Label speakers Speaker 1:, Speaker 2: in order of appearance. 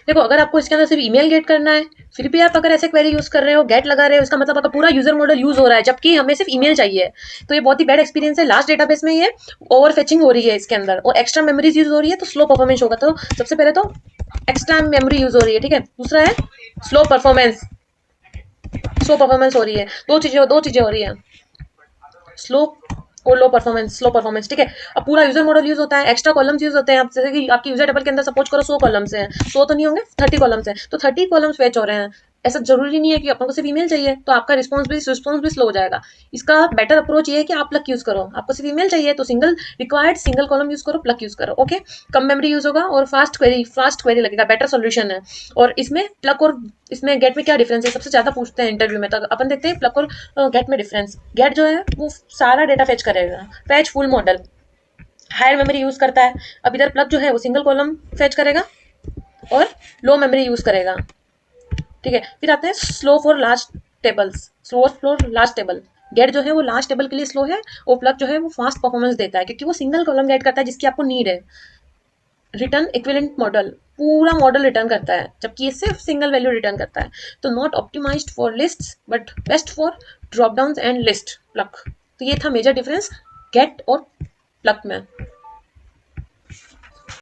Speaker 1: देखो अगर आपको इसके अंदर सिर्फ ईमेल गेट करना है, फिर भी आप अगर ऐसे क्वेरी यूज कर रहे हो, गेट लगा रहे हो, इसका मतलब आपका पूरा यूजर मॉडल यूज हो रहा है, जबकि हमें सिर्फ ईमेल चाहिए। तो ये बहुत ही बैड एक्सपीरियंस है। लास्ट डेटाबेस में ये ओवर फेचिंग हो रही है इसके अंदर, और एक्स्ट्रा मेमोरीज यूज हो रही है, तो स्लो परफॉर्मेंस होगा। तो सबसे पहले तो एक्स्ट्रा मेमोरी यूज हो रही है, ठीक है। दूसरा है स्लो परफॉर्मेंस, स्लो परफॉर्मेंस हो रही है। दो चीजें हो रही है, स्लो और लो परफॉर्मेंस, ठीक है। अब पूरा यूजर मॉडल यूज होता है, एक्स्ट्रा कॉलम्स यूज होते हैं। आप जैसे कि आपकी यूजर टेबल के अंदर सपोज करो 100 कॉलम्स हैं, 100 तो नहीं होंगे, 30 कॉलम्स हैं, तो 30 कॉलम्स फेच हो रहे हैं। ऐसा जरूरी नहीं है कि अपन को सिर्फ ईमेल चाहिए, तो आपका रिस्पॉन्स भी स्लो हो जाएगा। इसका बेटर अप्रोच ये है कि आप प्लग यूज करो। आपको सिर्फ ईमेल चाहिए तो सिंगल कॉलम यूज करो, प्लग यूज करो, ओके। कम मेमोरी यूज होगा और फास्ट क्वेरी लगेगा, बेटर सोल्यूशन है। और इसमें प्लग और इसमें गेट में क्या डिफरेंस है, सबसे ज्यादा पूछते हैं इंटरव्यू में। तो अपन देखते हैं प्लग और गेट में डिफरेंस। गेट जो है वो सारा डेटा फेच करेगा, fetch full model, higher memory use करता है। अब इधर प्लग जो है वो सिंगल कॉलम फेच करेगा और लो मेमोरी यूज करेगा, ठीक है। फिर आते हैं slow for large table. Get जो है वो लार्ज टेबल के लिए स्लो है, और प्लग जो है वो फास्ट परफॉर्मेंस देता है, क्योंकि वो सिंगल कॉलम गेट करता है जिसकी आपको नीड है। रिटर्न इक्विवेलेंट मॉडल, पूरा मॉडल रिटर्न करता है, जबकि ये सिर्फ सिंगल वैल्यू रिटर्न करता है। तो not optimised for lists but best for drop down and list plug. तो ये था मेजर डिफरेंस गेट और प्लग में।